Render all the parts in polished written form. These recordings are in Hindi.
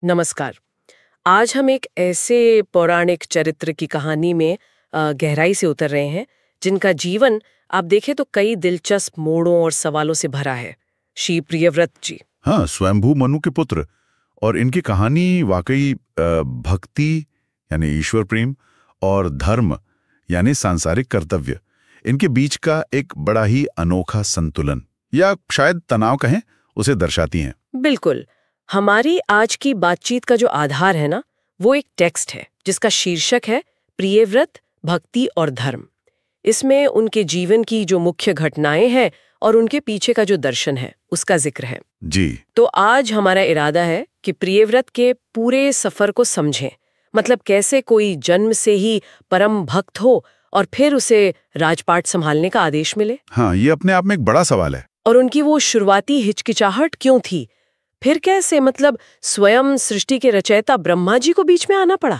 नमस्कार। आज हम एक ऐसे पौराणिक चरित्र की कहानी में गहराई से उतर रहे हैं जिनका जीवन आप देखें तो कई दिलचस्प मोड़ों और सवालों से भरा है। श्री प्रियव्रत जी। हाँ, स्वयंभू मनु के पुत्र। और इनकी कहानी वाकई भक्ति यानी ईश्वर प्रेम और धर्म यानी सांसारिक कर्तव्य, इनके बीच का एक बड़ा ही अनोखा संतुलन या शायद तनाव कहें, उसे दर्शाती हैं। बिल्कुल। हमारी आज की बातचीत का जो आधार है ना, वो एक टेक्स्ट है जिसका शीर्षक है प्रियव्रत, भक्ति और धर्म। इसमें उनके जीवन की जो मुख्य घटनाएं हैं और उनके पीछे का जो दर्शन है उसका जिक्र है जी। तो आज हमारा इरादा है कि प्रियव्रत के पूरे सफर को समझें। मतलब कैसे कोई जन्म से ही परम भक्त हो और फिर उसे राजपाट संभालने का आदेश मिले। हाँ, ये अपने आप में एक बड़ा सवाल है। और उनकी वो शुरुआती हिचकिचाहट क्यों थी, फिर कैसे मतलब स्वयं सृष्टि के रचयिता ब्रह्मा जी को बीच में आना पड़ा।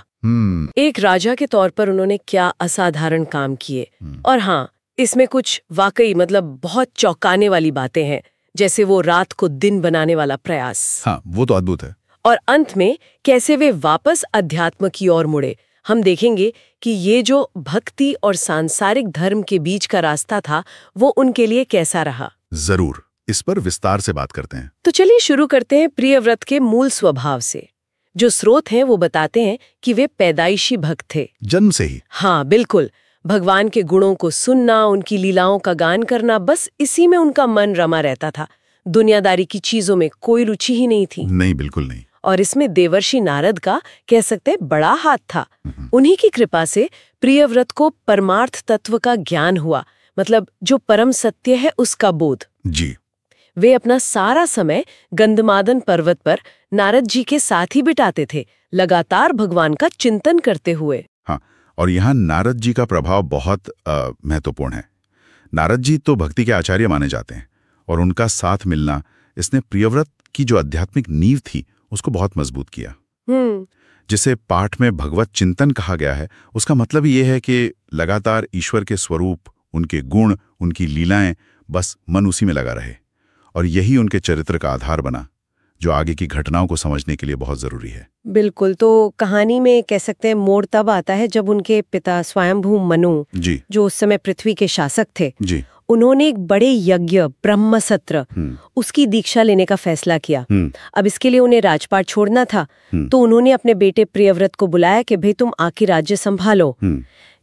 एक राजा के तौर पर उन्होंने क्या असाधारण काम किए। और हाँ, इसमें कुछ वाकई मतलब बहुत चौंकाने वाली बातें हैं, जैसे वो रात को दिन बनाने वाला प्रयास। हाँ, वो तो अद्भुत है। और अंत में कैसे वे वापस अध्यात्म की ओर मुड़े। हम देखेंगे कि ये जो भक्ति और सांसारिक धर्म के बीच का रास्ता था वो उनके लिए कैसा रहा। जरूर, इस पर विस्तार से बात करते हैं। तो चलिए शुरू करते हैं प्रियव्रत के मूल स्वभाव से। जो स्रोत हैं वो बताते हैं कि वे पैदाइशी भक्त थे, जन्म से ही। हाँ बिल्कुल। भगवान के गुणों को सुनना, उनकी लीलाओं का गान करना, बस इसी में उनका मन रमा रहता था। दुनियादारी की चीजों में कोई रुचि ही नहीं थी। नहीं, बिल्कुल नहीं। और इसमें देवर्षि नारद का कह सकते हैं बड़ा हाथ था। उन्हीं की कृपा से प्रियव्रत को परमार्थ तत्व का ज्ञान हुआ, मतलब जो परम सत्य है उसका बोध। जी। वे अपना सारा समय गंधमादन पर्वत पर नारद जी के साथ ही बिताते थे, लगातार भगवान का चिंतन करते हुए। हाँ, और यहाँ नारद जी का प्रभाव बहुत महत्वपूर्ण है। नारद जी तो भक्ति के आचार्य माने जाते हैं और उनका साथ मिलना इसने प्रियव्रत की जो आध्यात्मिक नींव थी उसको बहुत मजबूत किया। जिसे पाठ में भगवत चिंतन कहा गया है, उसका मतलब ये है कि लगातार ईश्वर के स्वरूप, उनके गुण, उनकी लीलाएं, बस मन उसी में लगा रहे। और यही उनके चरित्र का आधार बना, जो आगे की घटनाओं को समझने के लिए बहुत जरूरी है। बिल्कुल। तो कहानी में कह सकते हैं मोड़ तब आता है जब उनके पिता स्वयंभू मनु जी, जो उस समय पृथ्वी के शासक थे जी, उन्होंने एक बड़े यज्ञ ब्रह्म सत्र उसकी दीक्षा लेने का फैसला किया। अब इसके लिए उन्हें राजपाट छोड़ना था, तो उन्होंने अपने बेटे प्रियव्रत को बुलाया कि भाई तुम आके राज्य संभालो।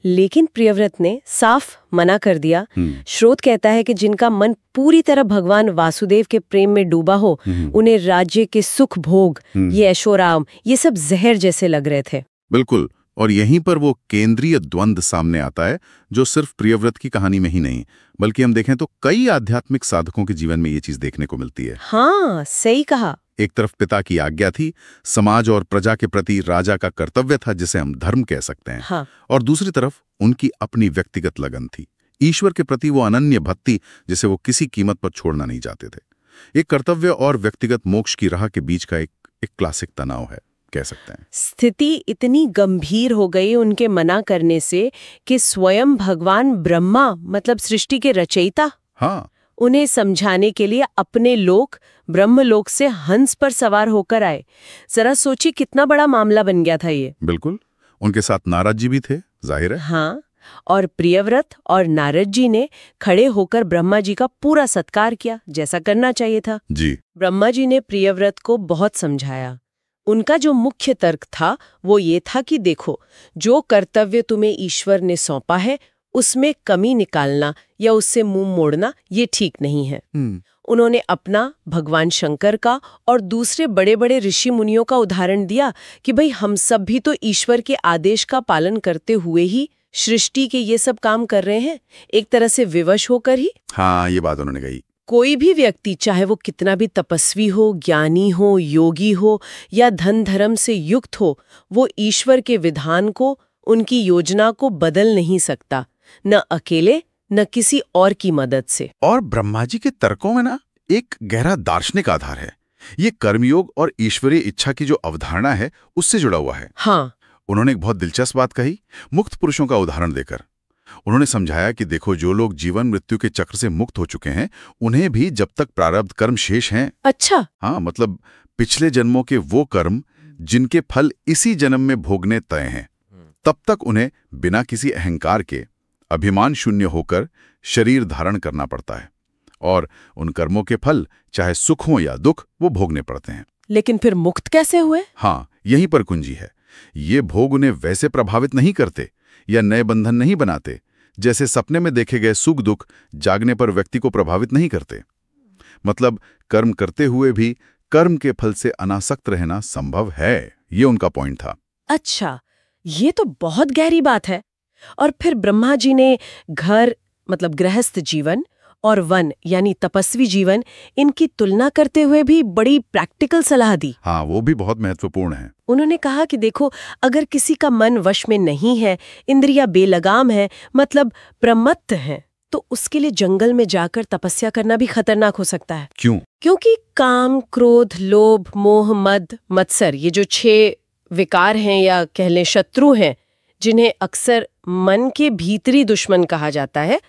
लेकिन प्रियव्रत ने साफ मना कर दिया। स्रोत कहता है कि जिनका मन पूरी तरह भगवान वासुदेव के प्रेम में डूबा हो, उन्हें राज्य के सुख भोग, ये ऐशोराम, ये सब जहर जैसे लग रहे थे। बिल्कुल। और यहीं पर वो केंद्रीय द्वंद्व सामने आता है, जो सिर्फ प्रियव्रत की कहानी में ही नहीं, बल्कि हम देखें तो कई आध्यात्मिक साधकों के जीवन में ये चीज देखने को मिलती है। हाँ, सही कहा। एक तरफ पिता की आज्ञा थी, समाज और प्रजा के प्रति राजा का कर्तव्य था, जिसे हम धर्म कह सकते हैं। हाँ। और दूसरी तरफ उनकी अपनी व्यक्तिगत लगन थी, ईश्वर के प्रति वो अनन्य भक्ति, जिसे वो किसी कीमत पर छोड़ना नहीं चाहते थे। एक कर्तव्य और व्यक्तिगत मोक्ष की राह के बीच का एक क्लासिक तनाव है, कह सकते हैं। स्थिति इतनी गंभीर हो गई उनके मना करने से कि स्वयं भगवान ब्रह्मा, मतलब सृष्टि के रचयिता, हाँ, उन्हें समझाने के लिए अपने लोक ब्रह्मलोक से हंस पर सवार होकर आए। जरा सोचिए कितना बड़ा मामला बन गया था ये। बिल्कुल। उनके साथ नारद जी भी थे, जाहिर है। हाँ, और प्रियव्रत और नारद जी ने खड़े होकर ब्रह्मा जी का पूरा सत्कार किया, जैसा करना चाहिए था। जी। ब्रह्मा जी ने प्रियव्रत को बहुत समझाया। उनका जो मुख्य तर्क था वो ये था कि देखो, जो कर्तव्य तुम्हें ईश्वर ने सौंपा है उसमें कमी निकालना या उससे मुंह मोड़ना ये ठीक नहीं है। उन्होंने अपना, भगवान शंकर का और दूसरे बड़े बड़े ऋषि मुनियों का उदाहरण दिया कि भाई हम सब भी तो ईश्वर के आदेश का पालन करते हुए ही सृष्टि के ये सब काम कर रहे हैं, एक तरह से विवश होकर ही। हाँ, ये बात उन्होंने कही। कोई भी व्यक्ति, चाहे वो कितना भी तपस्वी हो, ज्ञानी हो, योगी हो या धन धर्म से युक्त हो, वो ईश्वर के विधान को, उनकी योजना को बदल नहीं सकता, न अकेले न किसी और की मदद से। और ब्रह्मा जी के तर्कों में ना एक गहरा दार्शनिक आधार है। ये कर्मयोग और ईश्वरीय इच्छा की जो अवधारणा है उससे जुड़ा हुआ है। हाँ। उन्होंने एक बहुत दिलचस्प बात कही, मुक्त पुरुषों का उदाहरण देकर। उन्होंने समझाया कि देखो, जो लोग जीवन मृत्यु के चक्र से मुक्त हो चुके हैं, उन्हें भी जब तक प्रारब्ध कर्म शेष हैं। अच्छा। हाँ, मतलब पिछले जन्मों के वो कर्म जिनके फल इसी जन्म में भोगने तय हैं, तब तक उन्हें बिना किसी अहंकार के अभिमान शून्य होकर शरीर धारण करना पड़ता है और उन कर्मों के फल चाहे सुख हो या दुख वो भोगने पड़ते हैं। लेकिन फिर मुक्त कैसे हुए? हाँ, यहीं पर कुंजी है। ये भोग उन्हें वैसे प्रभावित नहीं करते या नए बंधन नहीं बनाते जैसे सपने में देखे गए सुख दुख जागने पर व्यक्ति को प्रभावित नहीं करते। मतलब कर्म करते हुए भी कर्म के फल से अनासक्त रहना संभव है, ये उनका पॉइंट था। अच्छा, ये तो बहुत गहरी बात है। और फिर ब्रह्मा जी ने घर मतलब गृहस्थ जीवन और वन यानी तपस्वी जीवन, इनकी तुलना करते हुए भी बड़ी प्रैक्टिकल सलाह दी। हाँ, वो भी बहुत महत्वपूर्ण है। उन्होंने कहा कि देखो, अगर किसी का मन वश में नहीं है, इंद्रियां बेलगाम है, मतलब प्रमत्त है, तो उसके लिए जंगल में जाकर तपस्या करना भी खतरनाक हो सकता है। क्यों? क्योंकि काम, क्रोध, लोभ, मोह, मद, मत्सर, ये जो 6 विकार हैं या कह लें शत्रु हैं, जिन्हें अक्सर मन के भीतरी दुश्मन कहा जाता है,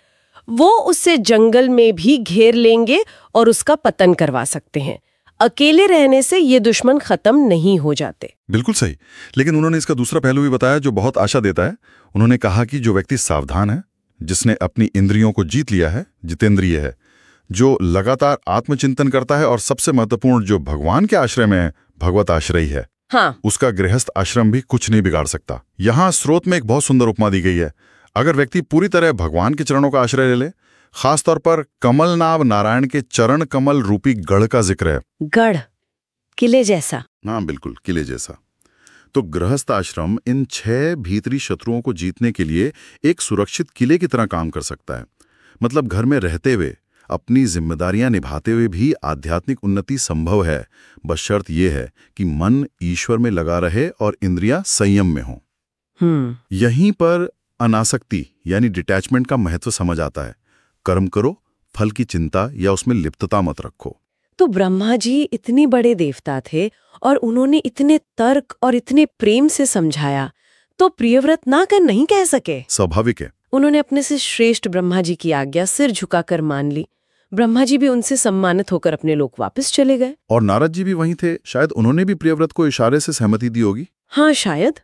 वो उससे जंगल में भी घेर लेंगे और उसका पतन करवा सकते हैं। अकेले रहने से ये दुश्मन खत्म नहीं हो जाते। बिल्कुल सही। लेकिन उन्होंने इसका दूसरा पहलू भी बताया जो बहुत आशा देता है। उन्होंने कहा कि जो व्यक्ति सावधान है, जिसने अपनी इंद्रियों को जीत लिया है, जितेंद्रिय है, जो लगातार आत्मचिंतन करता है और सबसे महत्वपूर्ण जो भगवान के आश्रय में है, भगवत आश्रयी है, हाँ, उसका गृहस्थ आश्रम भी कुछ नहीं बिगाड़ सकता। यहाँ स्रोत में एक बहुत सुंदर उपमा दी गई है। अगर व्यक्ति पूरी तरह भगवान के चरणों का आश्रय ले ले, खासतौर पर कमलनाभ नारायण के चरण कमल रूपी गढ़ का जिक्र है। गढ़, किले जैसा। हाँ बिल्कुल, किले जैसा। तो गृहस्थ आश्रम इन 6 भीतरी शत्रुओं को जीतने के लिए एक सुरक्षित किले की तरह काम कर सकता है। मतलब घर में रहते हुए अपनी जिम्मेदारियां निभाते हुए भी आध्यात्मिक उन्नति संभव है, बस शर्त यह है कि मन ईश्वर में लगा रहे और इंद्रियां संयम में हों। यहीं पर अनासक्ति यानी डिटैचमेंट का महत्व समझ आता है। कर्म करो, फल की चिंता या उसमें लिप्तता मत रखो। तो ब्रह्मा जी इतने बड़े देवता थे और उन्होंने इतने तर्क और इतने प्रेम से समझाया, तो प्रियव्रत ना कर नहीं कह सके। स्वाभाविक है। उन्होंने अपने से श्रेष्ठ ब्रह्मा जी की आज्ञा सिर झुकाकर मान ली। ब्रह्मा जी भी उनसे सम्मानित होकर अपने लोक वापस चले गए। और नारद जी भी वहीं थे। शायद उन्होंने भी प्रियव्रत को इशारे से सहमति दी होगी। हाँ, शायद।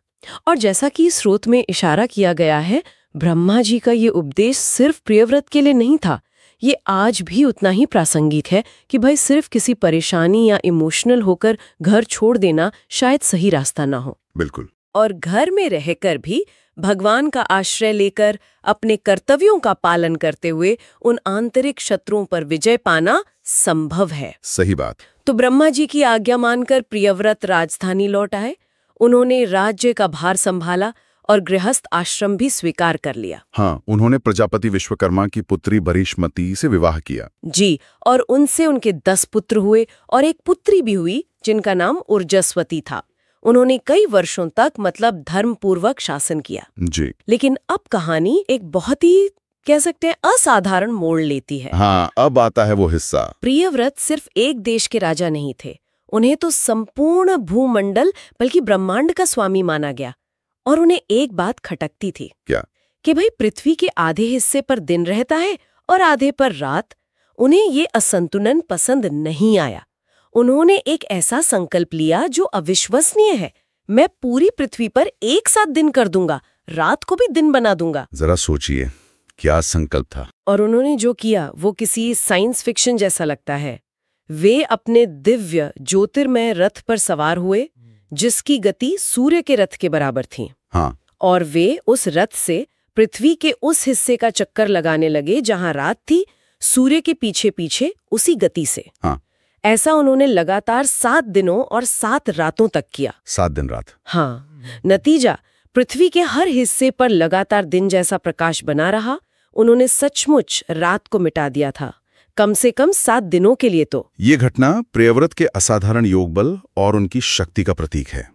और जैसा कि स्रोत में इशारा किया गया है, ब्रह्मा जी का ये उपदेश सिर्फ प्रियव्रत के लिए नहीं था। ये आज भी उतना ही प्रासंगिक है कि भाई सिर्फ किसी परेशानी या इमोशनल होकर घर छोड़ देना शायद सही रास्ता ना हो। बिल्कुल। और घर में रहकर भी भगवान का आश्रय लेकर अपने कर्तव्यों का पालन करते हुए उन आंतरिक शत्रुओं पर विजय पाना संभव है। सही बात। तो ब्रह्मा जी की आज्ञा मानकर प्रियव्रत राजधानी लौट आए। उन्होंने राज्य का भार संभाला और गृहस्थ आश्रम भी स्वीकार कर लिया। हाँ, उन्होंने प्रजापति विश्वकर्मा की पुत्री बरिष्मती से विवाह किया। जी, और उनसे उनके 10 पुत्र हुए और एक पुत्री भी हुई जिनका नाम ऊर्जस्वती था। उन्होंने कई वर्षों तक मतलब धर्मपूर्वक शासन किया। जी। लेकिन अब कहानी एक बहुत ही कह सकते हैं असाधारण मोड़ लेती है। हाँ, अब आता है वो हिस्सा। प्रियव्रत सिर्फ एक देश के राजा नहीं थे, उन्हें तो संपूर्ण भूमंडल बल्कि ब्रह्मांड का स्वामी माना गया। और उन्हें एक बात खटकती थी। क्या? कि भाई पृथ्वी के आधे हिस्से पर दिन रहता है और आधे पर रात। उन्हें ये असंतुलन पसंद नहीं आया। उन्होंने एक ऐसा संकल्प लिया जो अविश्वसनीय है। मैं पूरी पृथ्वी पर एक साथ दिन कर दूंगा, रात को भी दिन बना दूंगा। जरा सोचिए, क्या संकल्प था। और उन्होंने जो किया वो किसी साइंस फिक्शन जैसा लगता है। वे अपने दिव्य ज्योतिर्मय रथ पर सवार हुए जिसकी गति सूर्य के रथ के बराबर थी। हाँ। और वे उस रथ से पृथ्वी के उस हिस्से का चक्कर लगाने लगे जहां रात थी, सूर्य के पीछे पीछे उसी गति से। हाँ। ऐसा उन्होंने लगातार 7 दिनों और 7 रातों तक किया। 7 दिन रात। हाँ, नतीजा पृथ्वी के हर हिस्से पर लगातार दिन जैसा प्रकाश बना रहा। उन्होंने सचमुच रात को मिटा दिया था, कम से कम 7 दिनों के लिए तो। ये घटना प्रियव्रत के असाधारण योग बल और उनकी शक्ति का प्रतीक है।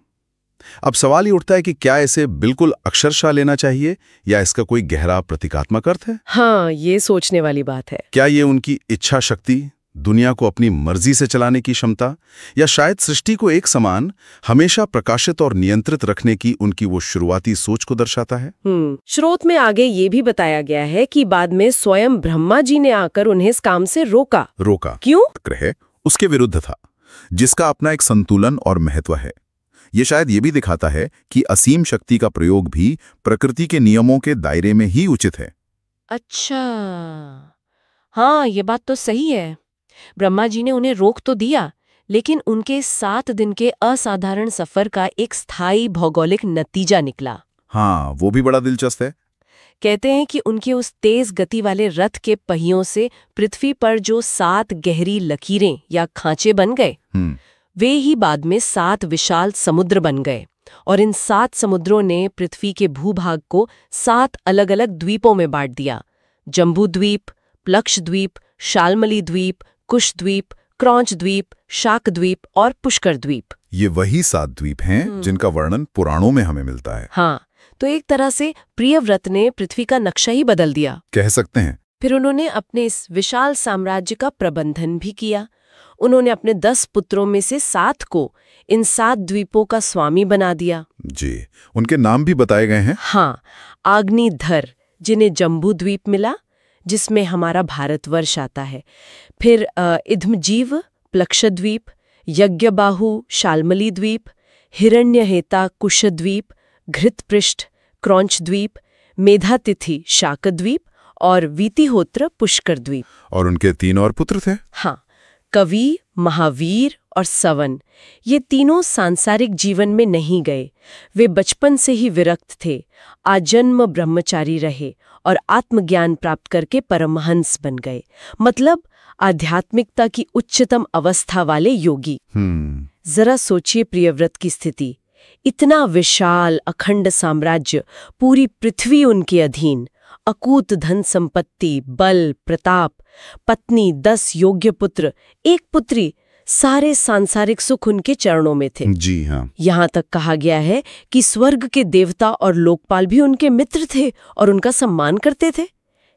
अब सवाल ये उठता है कि क्या इसे बिल्कुल अक्षरशः लेना चाहिए या इसका कोई गहरा प्रतीकात्मक अर्थ है? हाँ, ये सोचने वाली बात है। क्या ये उनकी इच्छा शक्ति, दुनिया को अपनी मर्जी से चलाने की क्षमता, या शायद सृष्टि को एक समान हमेशा प्रकाशित और नियंत्रित रखने की उनकी वो शुरुआती सोच को दर्शाता है? स्रोत में आगे ये भी बताया गया है कि बाद में स्वयं ब्रह्मा जी ने आकर उन्हें इस काम से रोका। रोका? क्यों? ग्रह उसके विरुद्ध था, जिसका अपना एक संतुलन और महत्व है। ये शायद ये भी दिखाता है कि असीम शक्ति का प्रयोग भी प्रकृति के नियमों के दायरे में ही उचित है। अच्छा, हाँ, ये बात तो सही है। ब्रह्मा जी ने उन्हें रोक तो दिया, लेकिन उनके 7 दिन के असाधारण सफर का एक स्थायी भौगोलिक नतीजा निकला। हाँ, वो भी बड़ा दिलचस्प है। कहते हैं कि उनके उस तेज गति वाले रथ के पहियों से पृथ्वी पर जो 7 गहरी लकीरें या खांचे बन गए, वे ही बाद में 7 विशाल समुद्र बन गए, और इन 7 समुद्रों ने पृथ्वी के भूभाग को 7 अलग-अलग द्वीपों में बांट दिया। जम्बू द्वीप, प्लक्ष द्वीप, शाल्मली द्वीप, कुश द्वीप, क्रौंच द्वीप, शाक द्वीप और पुष्कर द्वीप। ये वही 7 द्वीप हैं जिनका वर्णन पुराणों में हमें मिलता है। हाँ, तो एक तरह से प्रियव्रत ने पृथ्वी का नक्शा ही बदल दिया, कह सकते हैं। फिर उन्होंने अपने इस विशाल साम्राज्य का प्रबंधन भी किया। उन्होंने अपने 10 पुत्रों में से 7 को इन 7 द्वीपों का स्वामी बना दिया। जी, उनके नाम भी बताए गए हैं। हाँ, आग्निधर, जिन्हें जम्बू द्वीप मिला, जिसमें हमारा भारतवर्ष आता है। फिर इध्मजीव, प्लक्षद्वीप, यज्ञबाहु, शाल्मली द्वीप, हिरण्यहेता, कुशद्वीप, घृतपृष्ठ, क्रौंच द्वीप, मेधातिथि, शाकद्वीप और वीतिहोत्र, पुष्कर द्वीप। और उनके 3 और पुत्र थे। हाँ, कवि, महावीर और सवन। ये तीनों सांसारिक जीवन में नहीं गए। वे बचपन से ही विरक्त थे, आजन्म ब्रह्मचारी रहे और आत्मज्ञान प्राप्त करके परमहंस बन गए। मतलब आध्यात्मिकता की उच्चतम अवस्था वाले योगी। जरा सोचिए प्रियव्रत की स्थिति। इतना विशाल अखंड साम्राज्य, पूरी पृथ्वी उनके अधीन, अकूत धन संपत्ति, बल, प्रताप, पत्नी, 10 योग्य पुत्र, 1 पुत्री, सारे सांसारिक सुख उनके चरणों में थे। जी हाँ। यहाँ तक कहा गया है कि स्वर्ग के देवता और लोकपाल भी उनके मित्र थे और उनका सम्मान करते थे।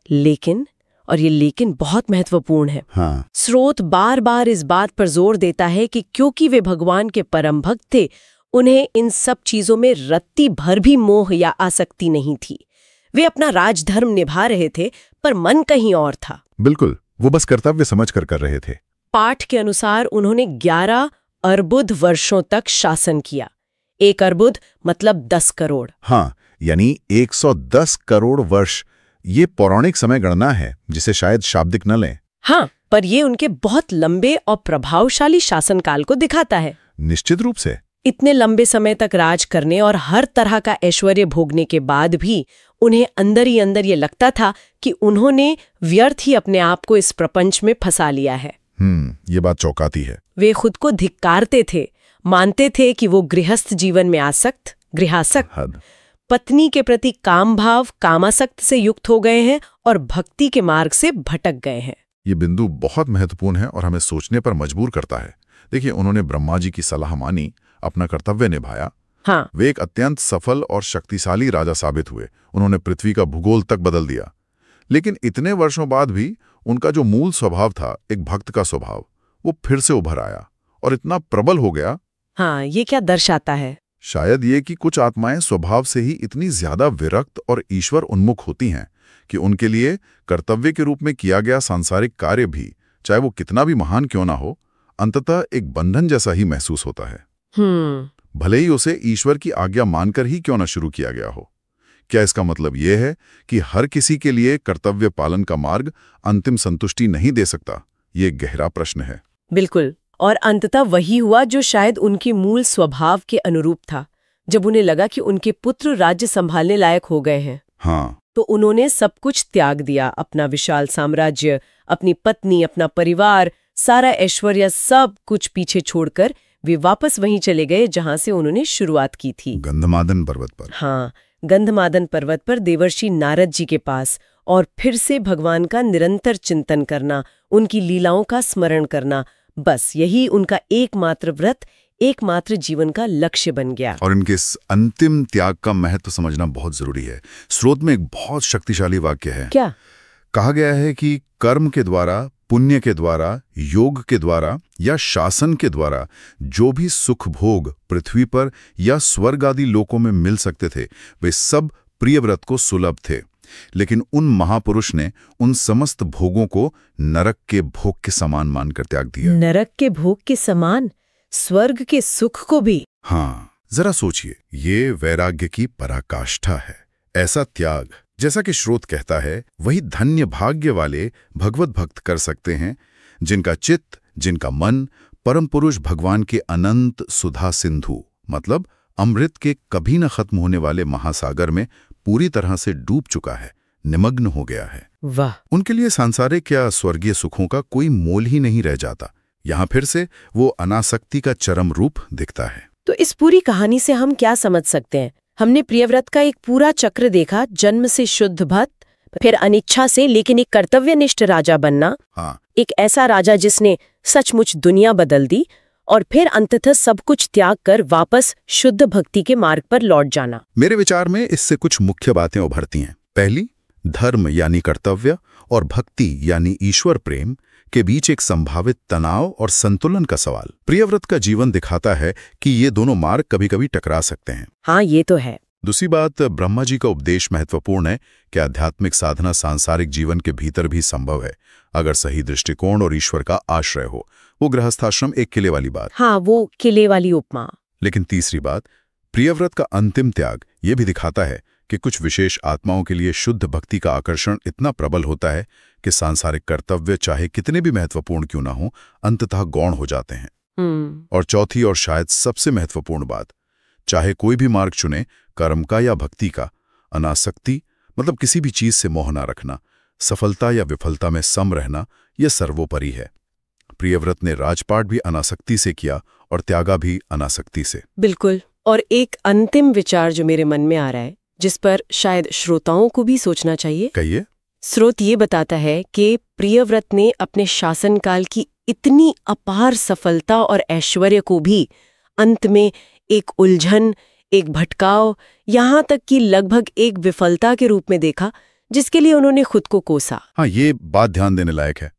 लेकिन, और ये लेकिन बहुत महत्वपूर्ण है, हाँ। स्रोत बार बार इस बात पर जोर देता है कि क्योंकि वे भगवान के परम भक्त थे, उन्हें इन सब चीजों में रत्ती भर भी मोह या आसक्ति नहीं थी। वे अपना राजधर्म निभा रहे थे, पर मन कहीं और था। बिल्कुल, वो बस कर्तव्य समझकर कर रहे थे। पाठ के अनुसार उन्होंने 11 अर्बुद वर्षों तक शासन किया। 1 अर्बुद मतलब 10 करोड़। हाँ, यानी 110 करोड़ वर्ष। ये पौराणिक समय गणना है, जिसे शायद शाब्दिक न लें। हाँ, पर ये उनके बहुत लंबे और प्रभावशाली शासनकाल को दिखाता है। निश्चित रूप से। इतने लंबे समय तक राज करने और हर तरह का ऐश्वर्य भोगने के बाद भी उन्हें अंदर ही अंदर ये लगता था कि उन्होंने व्यर्थ ही अपने आप को इस प्रपंच में फंसा लिया है। ये बात चौंकाती है। वे खुद को धिक्कारते थे, मानते थे कि वो गृहस्थ जीवन में गृहासक्त, पत्नी के प्रति काम भाव, कामासक्त से युक्त हो गए हैं और भक्ति के मार्ग से भटक गए हैं। ये बिंदु बहुत महत्वपूर्ण है और हमें सोचने पर मजबूर करता है। देखिए, उन्होंने ब्रह्मा जी की सलाह मानी, अपना कर्तव्य निभाया। हाँ, वे एक अत्यंत सफल और शक्तिशाली राजा साबित हुए। उन्होंने पृथ्वी का भूगोल तक बदल दिया। लेकिन इतने वर्षों बाद भी उनका जो मूल स्वभाव था, एक भक्त का स्वभाव, वो फिर से उभर आया और इतना प्रबल हो गया। हाँ, ये क्या दर्शाता है? शायद ये कि कुछ आत्माएं स्वभाव से ही इतनी ज्यादा विरक्त और ईश्वर उन्मुख होती हैं कि उनके लिए कर्तव्य के रूप में किया गया सांसारिक कार्य भी, चाहे वो कितना भी महान क्यों ना हो, अंततः एक बंधन जैसा ही महसूस होता है। भले ही उसे ईश्वर की आज्ञा मानकर ही क्यों न शुरू किया गया हो। क्या इसका मतलब यह है कि हर किसी के लिए कर्तव्य पालन का मार्ग अंतिम संतुष्टि नहीं दे सकता? ये गहरा प्रश्न है। बिल्कुल, और अंततः वही हुआ जो शायद उनके मूल स्वभाव के अनुरूप था। जब उन्हें लगा कि उनके पुत्र राज्य संभालने लायक हो गए हैं, हाँ, तो उन्होंने सब कुछ त्याग दिया। अपना विशाल साम्राज्य, अपनी पत्नी, अपना परिवार, सारा ऐश्वर्य, सब कुछ पीछे छोड़कर वे वापस वहीं चले गए जहां से उन्होंने शुरुआत की थी, गंधमादन पर्वत पर। हाँ, गंधमादन पर्वत पर देवर्षि नारद जी के पास, और फिर से भगवान का निरंतर चिंतन करना, उनकी लीलाओं का स्मरण करना, बस यही उनका एकमात्र व्रत, एकमात्र जीवन का लक्ष्य बन गया। और इनके इस अंतिम त्याग का महत्व समझना बहुत जरूरी है। स्रोत में एक बहुत शक्तिशाली वाक्य है। क्या कहा गया है कि कर्म के द्वारा, पुण्य के द्वारा, योग के द्वारा या शासन के द्वारा जो भी सुख भोग पृथ्वी पर या स्वर्ग आदि लोकों में मिल सकते थे, वे सब प्रियव्रत को सुलभ थे। लेकिन उन महापुरुष ने उन समस्त भोगों को नरक के भोग के समान मानकर त्याग दिया। नरक के भोग के समान? स्वर्ग के सुख को भी? हाँ, जरा सोचिए, ये वैराग्य की पराकाष्ठा है। ऐसा त्याग, जैसा कि स्रोत कहता है, वही धन्य भाग्य वाले भगवत भक्त कर सकते हैं, जिनका चित्त, जिनका मन परम पुरुष भगवान के अनंत सुधा सिंधु मतलब अमृत के कभी न खत्म होने वाले महासागर में पूरी तरह से डूब चुका है, निमग्न हो गया है। वाह! उनके लिए सांसारिक या स्वर्गीय सुखों का कोई मोल ही नहीं रह जाता। यहाँ फिर से वो अनासक्ति का चरम रूप दिखता है। तो इस पूरी कहानी से हम क्या समझ सकते हैं? हमने प्रियव्रत का एक पूरा चक्र देखा, जन्म से शुद्ध भक्त, फिर अनिच्छा से लेकिन एक कर्तव्यनिष्ठ राजा बनना, हाँ, एक ऐसा राजा जिसने सचमुच दुनिया बदल दी, और फिर अंततः सब कुछ त्याग कर वापस शुद्ध भक्ति के मार्ग पर लौट जाना। मेरे विचार में इससे कुछ मुख्य बातें उभरती हैं। पहली, धर्म यानी कर्तव्य और भक्ति यानी ईश्वर प्रेम के बीच एक संभावित तनाव और संतुलन का सवाल। प्रियव्रत का जीवन दिखाता है कि ये दोनों मार्ग कभी-कभी टकरा सकते हैं। हाँ, ये तो है। दूसरी बात, ब्रह्मा जी का उपदेश महत्वपूर्ण है कि आध्यात्मिक साधना सांसारिक जीवन के भीतर भी संभव है, अगर सही दृष्टिकोण और ईश्वर का आश्रय हो। वो गृहस्थाश्रम एक किले वाली बात। हाँ, वो किले वाली उपमा। लेकिन तीसरी बात, प्रियव्रत का अंतिम त्याग ये भी दिखाता है कि कुछ विशेष आत्माओं के लिए शुद्ध भक्ति का आकर्षण इतना प्रबल होता है कि सांसारिक कर्तव्य चाहे कितने भी महत्वपूर्ण क्यों ना हो, अंततः गौण हो जाते हैं। और चौथी और शायद सबसे महत्वपूर्ण बात, चाहे कोई भी मार्ग चुने, कर्म का या भक्ति का, अनासक्ति मतलब किसी भी चीज से मोह न रखना, सफलता या विफलता में सम रहना, यह सर्वोपरि है। प्रियव्रत ने राजपाट भी अनासक्ति से किया और त्यागा भी अनासक्ति से। बिल्कुल। और एक अंतिम विचार जो मेरे मन में आ रहा है, जिस पर शायद श्रोताओं को भी सोचना चाहिए। कहिए। स्रोत ये बताता है कि प्रियव्रत ने अपने शासनकाल की इतनी अपार सफलता और ऐश्वर्य को भी अंत में एक उलझन, एक भटकाव, यहाँ तक कि लगभग एक विफलता के रूप में देखा, जिसके लिए उन्होंने खुद को कोसा। हाँ, ये बात ध्यान देने लायक है।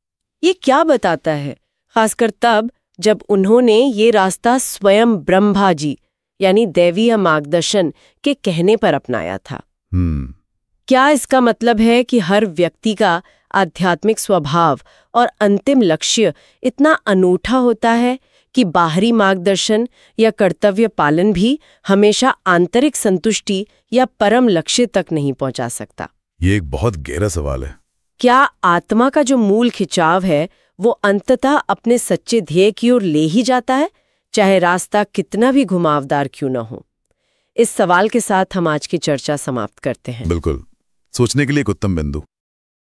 ये क्या बताता है, खासकर तब जब उन्होंने ये रास्ता स्वयं ब्रह्मा जी यानी दैवीय मार्गदर्शन के कहने पर अपनाया था। क्या इसका मतलब है कि हर व्यक्ति का आध्यात्मिक स्वभाव और अंतिम लक्ष्य इतना अनूठा होता है कि बाहरी मार्गदर्शन या कर्तव्य पालन भी हमेशा आंतरिक संतुष्टि या परम लक्ष्य तक नहीं पहुंचा सकता? ये एक बहुत गहरा सवाल है। क्या आत्मा का जो मूल खिंचाव है वो अंततः अपने सच्चे ध्येय की ओर ले ही जाता है, चाहे रास्ता कितना भी घुमावदार क्यों न हो? इस सवाल के साथ हम आज की चर्चा समाप्त करते हैं। बिल्कुल, सोचने के लिए एक उत्तम बिंदु।